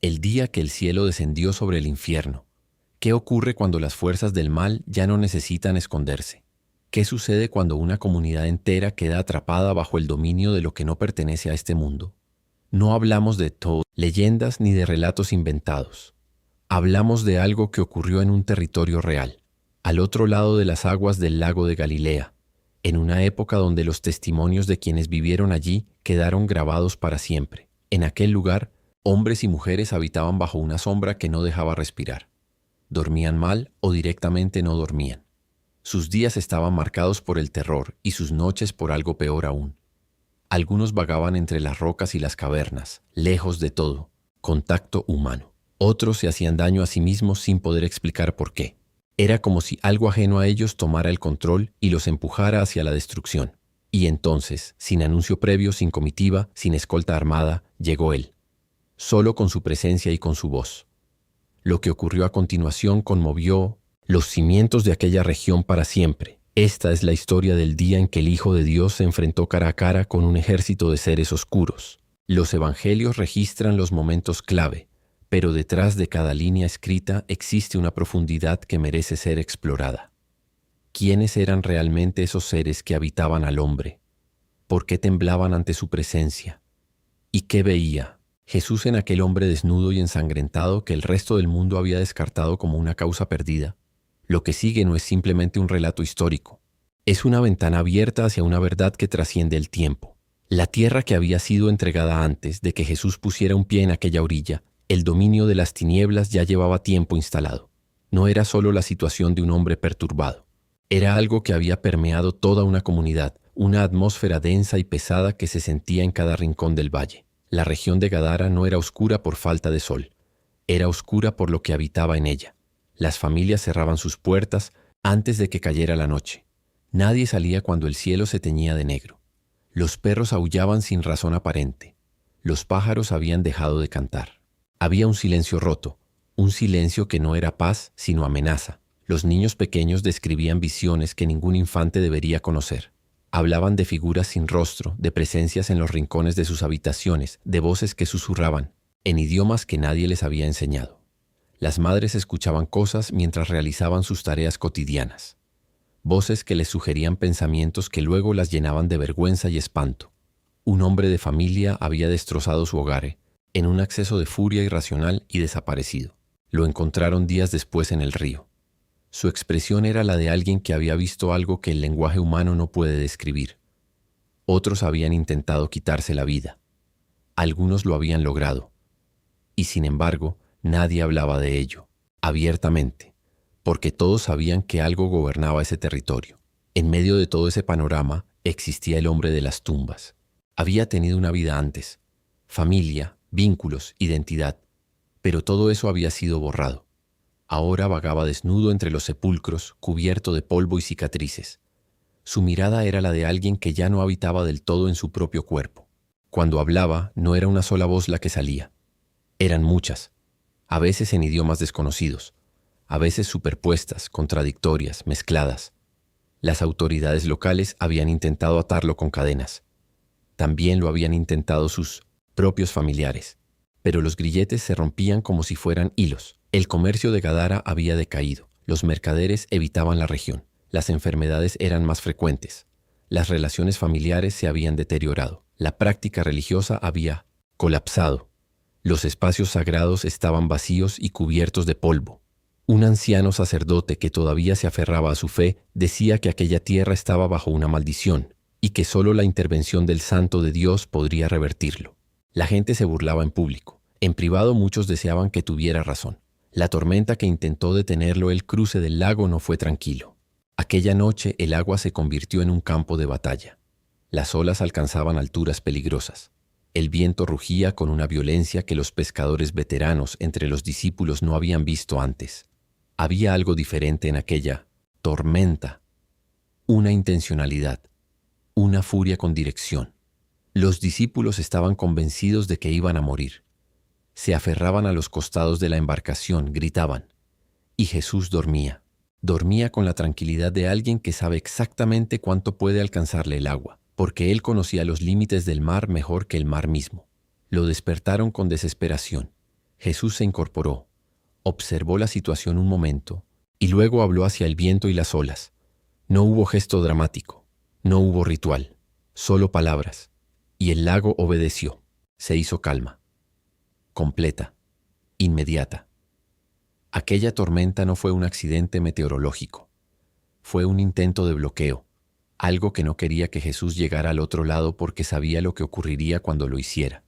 El día que el cielo descendió sobre el infierno. ¿Qué ocurre cuando las fuerzas del mal ya no necesitan esconderse? ¿Qué sucede cuando una comunidad entera queda atrapada bajo el dominio de lo que no pertenece a este mundo? No hablamos de leyendas ni de relatos inventados. Hablamos de algo que ocurrió en un territorio real, al otro lado de las aguas del lago de Galilea, en una época donde los testimonios de quienes vivieron allí quedaron grabados para siempre. En aquel lugar, hombres y mujeres habitaban bajo una sombra que no dejaba respirar. Dormían mal o directamente no dormían. Sus días estaban marcados por el terror y sus noches por algo peor aún. Algunos vagaban entre las rocas y las cavernas, lejos de todo contacto humano. Otros se hacían daño a sí mismos sin poder explicar por qué. Era como si algo ajeno a ellos tomara el control y los empujara hacia la destrucción. Y entonces, sin anuncio previo, sin comitiva, sin escolta armada, llegó él, solo con su presencia y con su voz. Lo que ocurrió a continuación conmovió los cimientos de aquella región para siempre. Esta es la historia del día en que el Hijo de Dios se enfrentó cara a cara con un ejército de seres oscuros. Los evangelios registran los momentos clave, pero detrás de cada línea escrita existe una profundidad que merece ser explorada. ¿Quiénes eran realmente esos seres que habitaban al hombre? ¿Por qué temblaban ante su presencia? ¿Y qué veía Jesús en aquel hombre desnudo y ensangrentado que el resto del mundo había descartado como una causa perdida? Lo que sigue no es simplemente un relato histórico. Es una ventana abierta hacia una verdad que trasciende el tiempo. La tierra que había sido entregada antes de que Jesús pusiera un pie en aquella orilla, el dominio de las tinieblas ya llevaba tiempo instalado. No era solo la situación de un hombre perturbado. Era algo que había permeado toda una comunidad, una atmósfera densa y pesada que se sentía en cada rincón del valle. La región de Gadara no era oscura por falta de sol. Era oscura por lo que habitaba en ella. Las familias cerraban sus puertas antes de que cayera la noche. Nadie salía cuando el cielo se teñía de negro. Los perros aullaban sin razón aparente. Los pájaros habían dejado de cantar. Había un silencio roto, un silencio que no era paz sino amenaza. Los niños pequeños describían visiones que ningún infante debería conocer. Hablaban de figuras sin rostro, de presencias en los rincones de sus habitaciones, de voces que susurraban, en idiomas que nadie les había enseñado. Las madres escuchaban cosas mientras realizaban sus tareas cotidianas. Voces que les sugerían pensamientos que luego las llenaban de vergüenza y espanto. Un hombre de familia había destrozado su hogar, en un acceso de furia irracional y desaparecido. Lo encontraron días después en el río. Su expresión era la de alguien que había visto algo que el lenguaje humano no puede describir. Otros habían intentado quitarse la vida. Algunos lo habían logrado. Y sin embargo, nadie hablaba de ello, abiertamente, porque todos sabían que algo gobernaba ese territorio. En medio de todo ese panorama existía el hombre de las tumbas. Había tenido una vida antes, familia, vínculos, identidad, pero todo eso había sido borrado. Ahora vagaba desnudo entre los sepulcros, cubierto de polvo y cicatrices. Su mirada era la de alguien que ya no habitaba del todo en su propio cuerpo. Cuando hablaba, no era una sola voz la que salía. Eran muchas, a veces en idiomas desconocidos, a veces superpuestas, contradictorias, mezcladas. Las autoridades locales habían intentado atarlo con cadenas. También lo habían intentado sus propios familiares. Pero los grilletes se rompían como si fueran hilos. El comercio de Gadara había decaído. Los mercaderes evitaban la región. Las enfermedades eran más frecuentes. Las relaciones familiares se habían deteriorado. La práctica religiosa había colapsado. Los espacios sagrados estaban vacíos y cubiertos de polvo. Un anciano sacerdote que todavía se aferraba a su fe decía que aquella tierra estaba bajo una maldición y que solo la intervención del Santo de Dios podría revertirlo. La gente se burlaba en público. En privado muchos deseaban que tuviera razón. La tormenta que intentó detenerlo el cruce del lago no fue tranquilo. Aquella noche el agua se convirtió en un campo de batalla. Las olas alcanzaban alturas peligrosas. El viento rugía con una violencia que los pescadores veteranos entre los discípulos no habían visto antes. Había algo diferente en aquella tormenta. Una intencionalidad, una furia con dirección. Los discípulos estaban convencidos de que iban a morir. Se aferraban a los costados de la embarcación, gritaban. Y Jesús dormía. Dormía con la tranquilidad de alguien que sabe exactamente cuánto puede alcanzarle el agua, porque él conocía los límites del mar mejor que el mar mismo. Lo despertaron con desesperación. Jesús se incorporó, observó la situación un momento y luego habló hacia el viento y las olas. No hubo gesto dramático, no hubo ritual, solo palabras. Y el lago obedeció. Se hizo calma, completa, inmediata. Aquella tormenta no fue un accidente meteorológico. Fue un intento de bloqueo, algo que no quería que Jesús llegara al otro lado porque sabía lo que ocurriría cuando lo hiciera.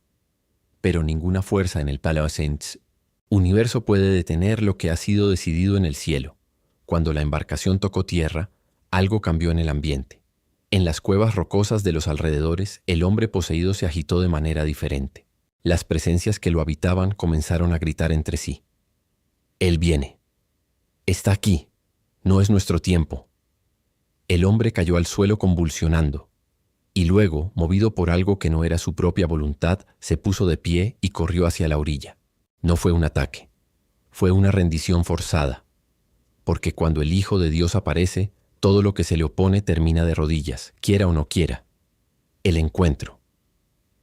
Pero ninguna fuerza en el Paleocéntrico universo puede detener lo que ha sido decidido en el cielo. Cuando la embarcación tocó tierra, algo cambió en el ambiente. En las cuevas rocosas de los alrededores, el hombre poseído se agitó de manera diferente. Las presencias que lo habitaban comenzaron a gritar entre sí. Él viene. Está aquí. No es nuestro tiempo. El hombre cayó al suelo convulsionando, y luego, movido por algo que no era su propia voluntad, se puso de pie y corrió hacia la orilla. No fue un ataque, fue una rendición forzada, porque cuando el Hijo de Dios aparece, todo lo que se le opone termina de rodillas, quiera o no quiera. El encuentro.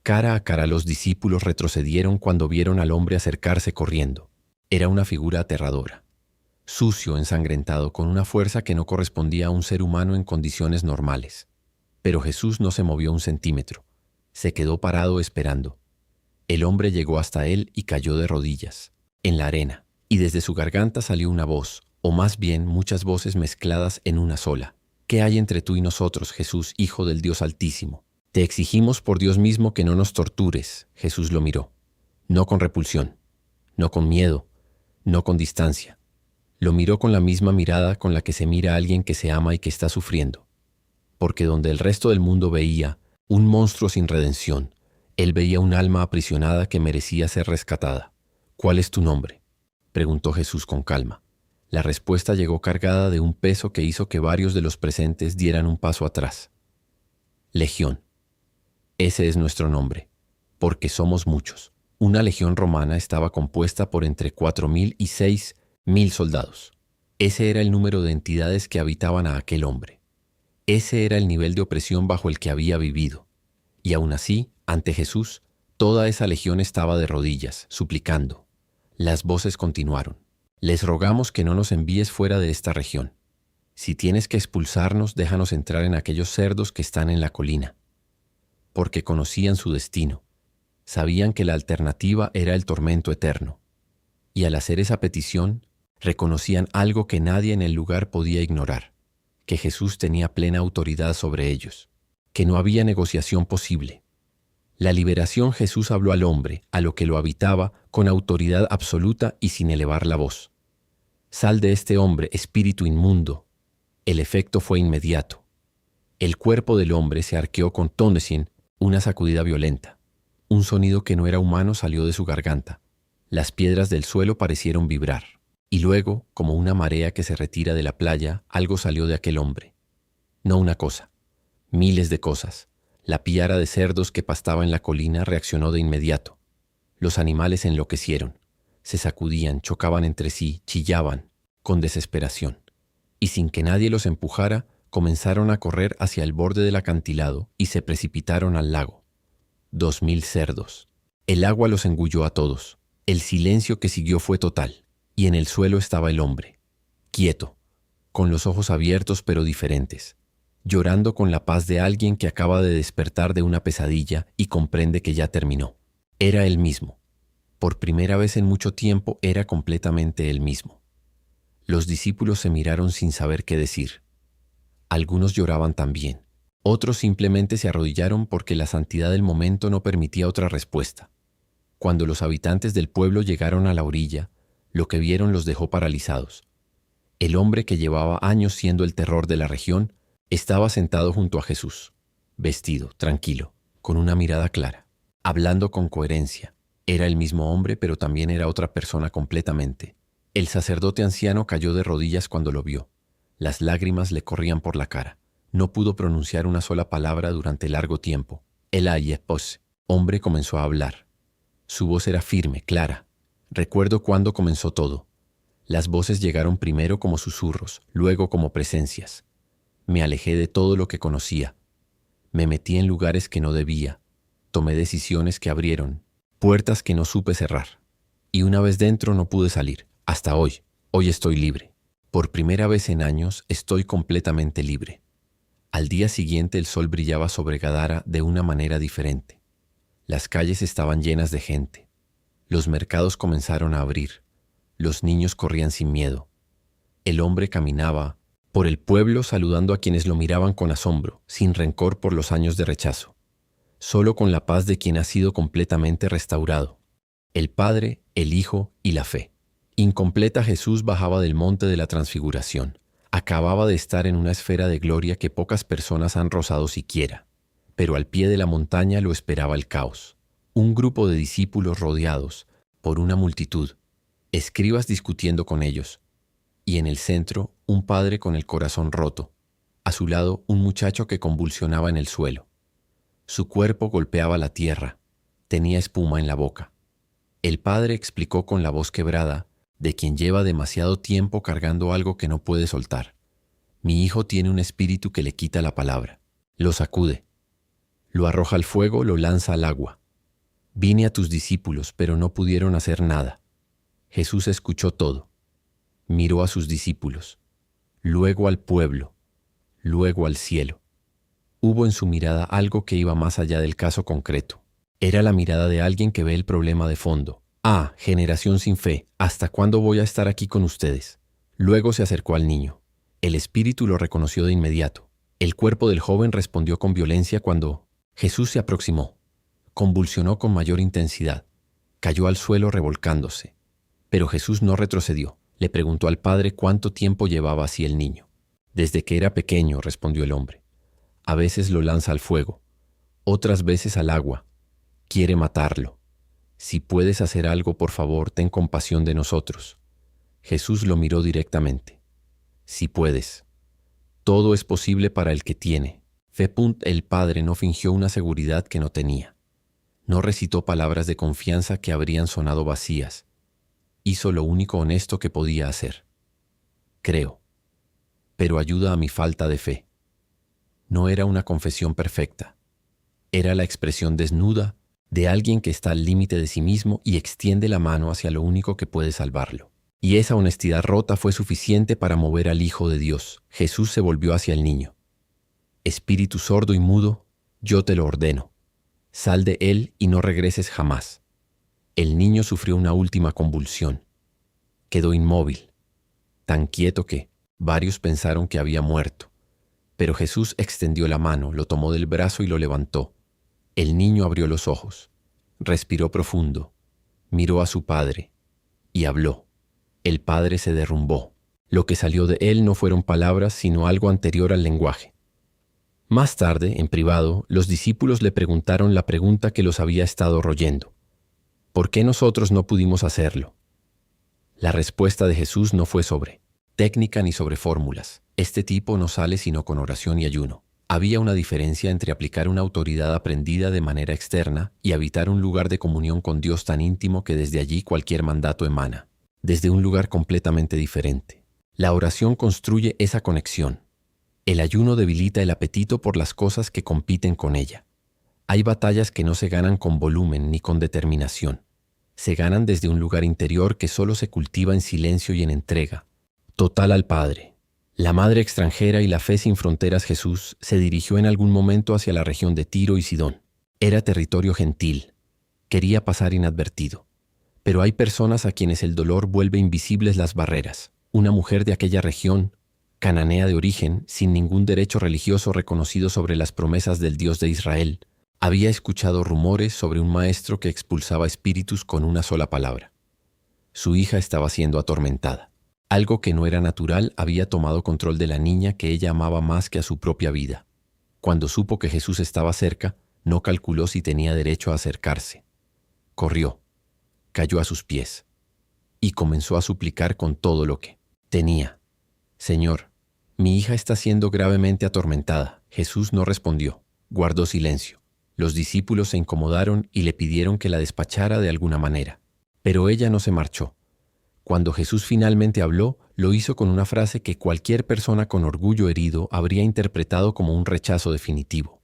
Cara a cara los discípulos retrocedieron cuando vieron al hombre acercarse corriendo. Era una figura aterradora, sucio, ensangrentado, con una fuerza que no correspondía a un ser humano en condiciones normales. Pero Jesús no se movió un centímetro, se quedó parado esperando. El hombre llegó hasta él y cayó de rodillas, en la arena, y desde su garganta salió una voz, o más bien muchas voces mezcladas en una sola. ¿Qué hay entre tú y nosotros, Jesús, Hijo del Dios Altísimo? Te exigimos por Dios mismo que no nos tortures. Jesús lo miró, no con repulsión, no con miedo, no con distancia. Lo miró con la misma mirada con la que se mira a alguien que se ama y que está sufriendo. Porque donde el resto del mundo veía un monstruo sin redención, él veía un alma aprisionada que merecía ser rescatada. ¿Cuál es tu nombre?, preguntó Jesús con calma. La respuesta llegó cargada de un peso que hizo que varios de los presentes dieran un paso atrás. Legión. Ese es nuestro nombre, porque somos muchos. Una legión romana estaba compuesta por entre 4.000 y 6.000 soldados. Ese era el número de entidades que habitaban a aquel hombre. Ese era el nivel de opresión bajo el que había vivido. Y aún así, ante Jesús, toda esa legión estaba de rodillas, suplicando. Las voces continuaron. Les rogamos que no nos envíes fuera de esta región. Si tienes que expulsarnos, déjanos entrar en aquellos cerdos que están en la colina. Porque conocían su destino. Sabían que la alternativa era el tormento eterno. Y al hacer esa petición, reconocían algo que nadie en el lugar podía ignorar, que Jesús tenía plena autoridad sobre ellos, que no había negociación posible. La liberación. Jesús habló al hombre, a lo que lo habitaba, con autoridad absoluta y sin elevar la voz. Sal de este hombre, espíritu inmundo. El efecto fue inmediato. El cuerpo del hombre se arqueó con tónesin, una sacudida violenta. Un sonido que no era humano salió de su garganta. Las piedras del suelo parecieron vibrar. Y luego, como una marea que se retira de la playa, algo salió de aquel hombre. No una cosa, miles de cosas. La piara de cerdos que pastaba en la colina reaccionó de inmediato. Los animales enloquecieron. Se sacudían, chocaban entre sí, chillaban, con desesperación. Y sin que nadie los empujara, comenzaron a correr hacia el borde del acantilado y se precipitaron al lago. 2.000 cerdos. El agua los engulló a todos. El silencio que siguió fue total. Y en el suelo estaba el hombre, quieto, con los ojos abiertos pero diferentes, llorando con la paz de alguien que acaba de despertar de una pesadilla y comprende que ya terminó. Era él mismo. Por primera vez en mucho tiempo era completamente él mismo. Los discípulos se miraron sin saber qué decir. Algunos lloraban también. Otros simplemente se arrodillaron porque la santidad del momento no permitía otra respuesta. Cuando los habitantes del pueblo llegaron a la orilla, lo que vieron los dejó paralizados. El hombre que llevaba años siendo el terror de la región estaba sentado junto a Jesús, vestido, tranquilo, con una mirada clara, hablando con coherencia. Era el mismo hombre, pero también era otra persona completamente. El sacerdote anciano cayó de rodillas cuando lo vio. Las lágrimas le corrían por la cara. No pudo pronunciar una sola palabra durante largo tiempo. El ayepos, hombre, comenzó a hablar. Su voz era firme, clara. Recuerdo cuándo comenzó todo. Las voces llegaron primero como susurros, luego como presencias. Me alejé de todo lo que conocía. Me metí en lugares que no debía. Tomé decisiones que abrieron, puertas que no supe cerrar. Y una vez dentro no pude salir. Hasta hoy. Hoy estoy libre. Por primera vez en años estoy completamente libre. Al día siguiente el sol brillaba sobre Gadara de una manera diferente. Las calles estaban llenas de gente. Los mercados comenzaron a abrir. Los niños corrían sin miedo. El hombre caminaba por el pueblo saludando a quienes lo miraban con asombro, sin rencor por los años de rechazo. Solo con la paz de quien ha sido completamente restaurado. El Padre, el Hijo y la fe. Incompleta, Jesús bajaba del monte de la Transfiguración. Acababa de estar en una esfera de gloria que pocas personas han rozado siquiera. Pero al pie de la montaña lo esperaba el caos. Un grupo de discípulos rodeados por una multitud, escribas discutiendo con ellos, y en el centro un padre con el corazón roto. A su lado un muchacho que convulsionaba en el suelo. Su cuerpo golpeaba la tierra. Tenía espuma en la boca. El padre explicó con la voz quebrada de quien lleva demasiado tiempo cargando algo que no puede soltar. Mi hijo tiene un espíritu que le quita la palabra. Lo sacude. Lo arroja al fuego, lo lanza al agua. Vine a tus discípulos, pero no pudieron hacer nada. Jesús escuchó todo. Miró a sus discípulos, luego al pueblo, luego al cielo. Hubo en su mirada algo que iba más allá del caso concreto. Era la mirada de alguien que ve el problema de fondo. Ah, generación sin fe, ¿hasta cuándo voy a estar aquí con ustedes? Luego se acercó al niño. El espíritu lo reconoció de inmediato. El cuerpo del joven respondió con violencia cuando Jesús se aproximó. Convulsionó con mayor intensidad. Cayó al suelo revolcándose. Pero Jesús no retrocedió. Le preguntó al padre cuánto tiempo llevaba así el niño. Desde que era pequeño, respondió el hombre. A veces lo lanza al fuego, otras veces al agua. Quiere matarlo. Si puedes hacer algo, por favor, ten compasión de nosotros. Jesús lo miró directamente. Si puedes. Todo es posible para el que tiene fe. El padre no fingió una seguridad que no tenía. No recitó palabras de confianza que habrían sonado vacías. Hizo lo único honesto que podía hacer. Creo, pero ayuda a mi falta de fe. No era una confesión perfecta. Era la expresión desnuda de alguien que está al límite de sí mismo y extiende la mano hacia lo único que puede salvarlo. Y esa honestidad rota fue suficiente para mover al Hijo de Dios. Jesús se volvió hacia el niño. Espíritu sordo y mudo, yo te lo ordeno. Sal de él y no regreses jamás. El niño sufrió una última convulsión. Quedó inmóvil, tan quieto que varios pensaron que había muerto. Pero Jesús extendió la mano, lo tomó del brazo y lo levantó. El niño abrió los ojos, respiró profundo, miró a su padre y habló. El padre se derrumbó. Lo que salió de él no fueron palabras, sino algo anterior al lenguaje. Más tarde, en privado, los discípulos le preguntaron la pregunta que los había estado royendo. ¿Por qué nosotros no pudimos hacerlo? La respuesta de Jesús no fue sobre técnica ni sobre fórmulas. Este tipo no sale sino con oración y ayuno. Había una diferencia entre aplicar una autoridad aprendida de manera externa y habitar un lugar de comunión con Dios tan íntimo que desde allí cualquier mandato emana, desde un lugar completamente diferente. La oración construye esa conexión. El ayuno debilita el apetito por las cosas que compiten con ella. Hay batallas que no se ganan con volumen ni con determinación. Se ganan desde un lugar interior que solo se cultiva en silencio y en entrega total al Padre. La madre extranjera y la fe sin fronteras. Jesús se dirigió en algún momento hacia la región de Tiro y Sidón. Era territorio gentil. Quería pasar inadvertido. Pero hay personas a quienes el dolor vuelve invisibles las barreras. Una mujer de aquella región, cananea de origen, sin ningún derecho religioso reconocido sobre las promesas del Dios de Israel, había escuchado rumores sobre un maestro que expulsaba espíritus con una sola palabra. Su hija estaba siendo atormentada. Algo que no era natural había tomado control de la niña que ella amaba más que a su propia vida. Cuando supo que Jesús estaba cerca, no calculó si tenía derecho a acercarse. Corrió, cayó a sus pies y comenzó a suplicar con todo lo que tenía. Señor, mi hija está siendo gravemente atormentada. Jesús no respondió, guardó silencio. Los discípulos se incomodaron y le pidieron que la despachara de alguna manera. Pero ella no se marchó. Cuando Jesús finalmente habló, lo hizo con una frase que cualquier persona con orgullo herido habría interpretado como un rechazo definitivo.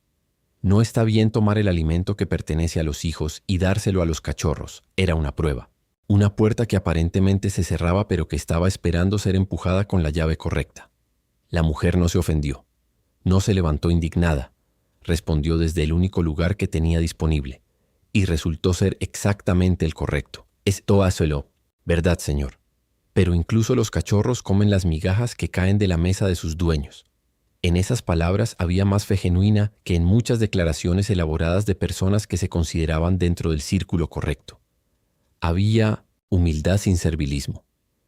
No está bien tomar el alimento que pertenece a los hijos y dárselo a los cachorros. Era una prueba. Una puerta que aparentemente se cerraba pero que estaba esperando ser empujada con la llave correcta. La mujer no se ofendió. No se levantó indignada. Respondió desde el único lugar que tenía disponible. Y resultó ser exactamente el correcto. Esto hácelo, ¿verdad, Señor? Pero incluso los cachorros comen las migajas que caen de la mesa de sus dueños. En esas palabras había más fe genuina que en muchas declaraciones elaboradas de personas que se consideraban dentro del círculo correcto. Había humildad sin servilismo,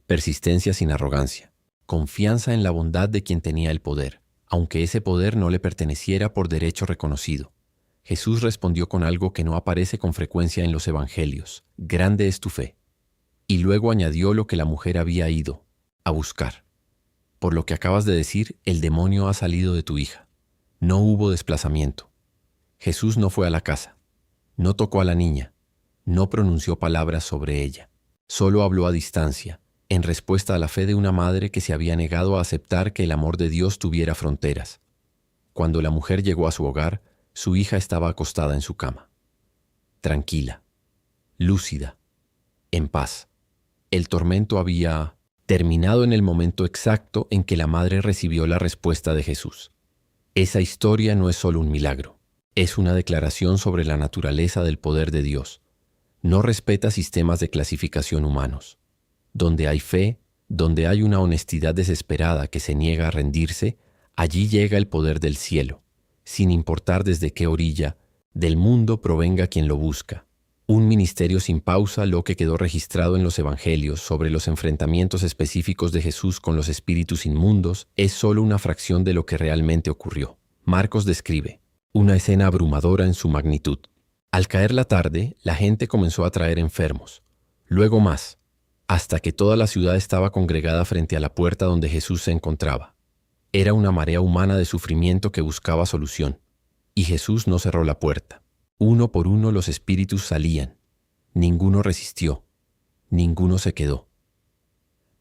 persistencia sin arrogancia, confianza en la bondad de quien tenía el poder, aunque ese poder no le perteneciera por derecho reconocido. Jesús respondió con algo que no aparece con frecuencia en los evangelios: grande es tu fe. Y luego añadió lo que la mujer había ido a buscar. Por lo que acabas de decir, el demonio ha salido de tu hija. No hubo desplazamiento. Jesús no fue a la casa, no tocó a la niña, no pronunció palabras sobre ella. Solo habló a distancia, en respuesta a la fe de una madre que se había negado a aceptar que el amor de Dios tuviera fronteras. Cuando la mujer llegó a su hogar, su hija estaba acostada en su cama. Tranquila, lúcida, en paz. El tormento había terminado en el momento exacto en que la madre recibió la respuesta de Jesús. Esa historia no es solo un milagro, es una declaración sobre la naturaleza del poder de Dios. No respeta sistemas de clasificación humanos. Donde hay fe, donde hay una honestidad desesperada que se niega a rendirse, allí llega el poder del cielo, sin importar desde qué orilla del mundo provenga quien lo busca. Un ministerio sin pausa, lo que quedó registrado en los evangelios sobre los enfrentamientos específicos de Jesús con los espíritus inmundos, es solo una fracción de lo que realmente ocurrió. Marcos describe una escena abrumadora en su magnitud. Al caer la tarde, la gente comenzó a traer enfermos, luego más, hasta que toda la ciudad estaba congregada frente a la puerta donde Jesús se encontraba. Era una marea humana de sufrimiento que buscaba solución, y Jesús no cerró la puerta. Uno por uno los espíritus salían. Ninguno resistió. Ninguno se quedó.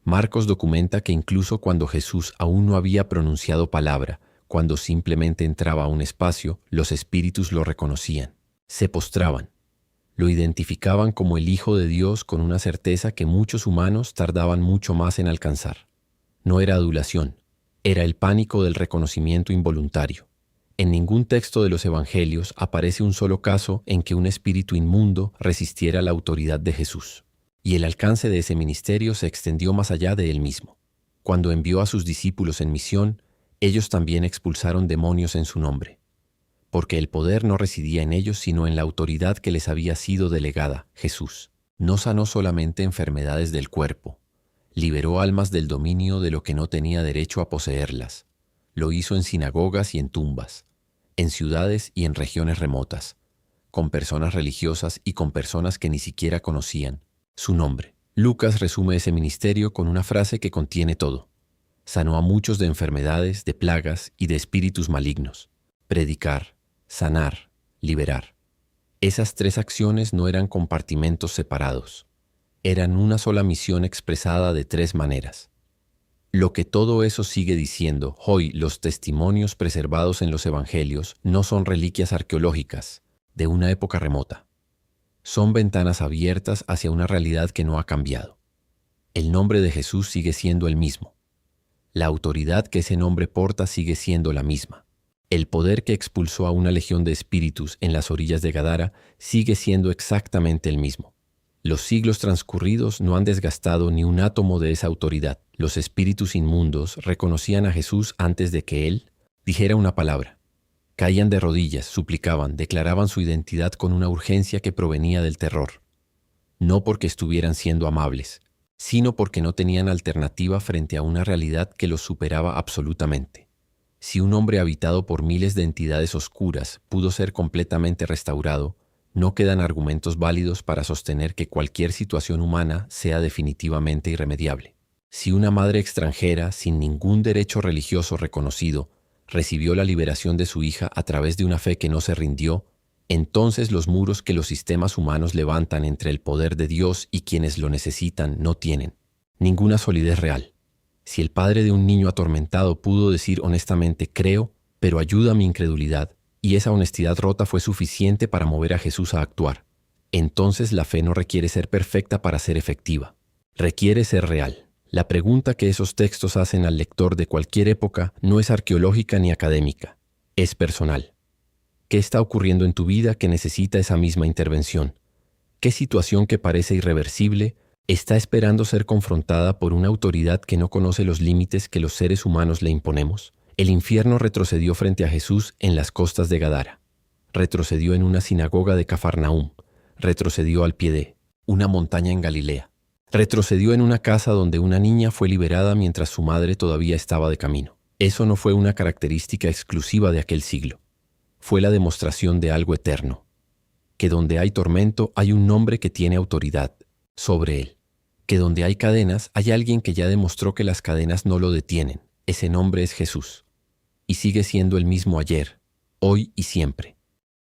Marcos documenta que incluso cuando Jesús aún no había pronunciado palabra, cuando simplemente entraba a un espacio, los espíritus lo reconocían. Se postraban. Lo identificaban como el Hijo de Dios con una certeza que muchos humanos tardaban mucho más en alcanzar. No era adulación, era el pánico del reconocimiento involuntario. En ningún texto de los evangelios aparece un solo caso en que un espíritu inmundo resistiera la autoridad de Jesús. Y el alcance de ese ministerio se extendió más allá de él mismo. Cuando envió a sus discípulos en misión, ellos también expulsaron demonios en su nombre. Porque el poder no residía en ellos, sino en la autoridad que les había sido delegada. Jesús no sanó solamente enfermedades del cuerpo, liberó almas del dominio de lo que no tenía derecho a poseerlas. Lo hizo en sinagogas y en tumbas, en ciudades y en regiones remotas, con personas religiosas y con personas que ni siquiera conocían su nombre. Lucas resume ese ministerio con una frase que contiene todo. Sanó a muchos de enfermedades, de plagas y de espíritus malignos. Predicar, sanar, liberar. Esas tres acciones no eran compartimentos separados. Eran una sola misión expresada de tres maneras. Lo que todo eso sigue diciendo, hoy los testimonios preservados en los evangelios no son reliquias arqueológicas de una época remota. Son ventanas abiertas hacia una realidad que no ha cambiado. El nombre de Jesús sigue siendo el mismo. La autoridad que ese nombre porta sigue siendo la misma. El poder que expulsó a una legión de espíritus en las orillas de Gadara sigue siendo exactamente el mismo. Los siglos transcurridos no han desgastado ni un átomo de esa autoridad. Los espíritus inmundos reconocían a Jesús antes de que Él dijera una palabra. Caían de rodillas, suplicaban, declaraban su identidad con una urgencia que provenía del terror. No porque estuvieran siendo amables, sino porque no tenían alternativa frente a una realidad que los superaba absolutamente. Si un hombre habitado por miles de entidades oscuras pudo ser completamente restaurado, no quedan argumentos válidos para sostener que cualquier situación humana sea definitivamente irremediable. Si una madre extranjera, sin ningún derecho religioso reconocido, recibió la liberación de su hija a través de una fe que no se rindió, entonces los muros que los sistemas humanos levantan entre el poder de Dios y quienes lo necesitan no tienen ninguna solidez real. Si el padre de un niño atormentado pudo decir honestamente, creo, pero ayuda a mi incredulidad, y esa honestidad rota fue suficiente para mover a Jesús a actuar, Entonces la fe no requiere ser perfecta para ser efectiva. Requiere ser real. La pregunta que esos textos hacen al lector de cualquier época no es arqueológica ni académica. Es personal. ¿Qué está ocurriendo en tu vida que necesita esa misma intervención? ¿Qué situación que parece irreversible está esperando ser confrontada por una autoridad que no conoce los límites que los seres humanos le imponemos? El infierno retrocedió frente a Jesús en las costas de Gadara. Retrocedió en una sinagoga de Cafarnaúm. Retrocedió al pie de una montaña en Galilea. Retrocedió en una casa donde una niña fue liberada mientras su madre todavía estaba de camino. Eso no fue una característica exclusiva de aquel siglo. Fue la demostración de algo eterno. Que donde hay tormento hay un nombre que tiene autoridad sobre él. Que donde hay cadenas hay alguien que ya demostró que las cadenas no lo detienen. Ese nombre es Jesús. Y sigue siendo el mismo ayer, hoy y siempre.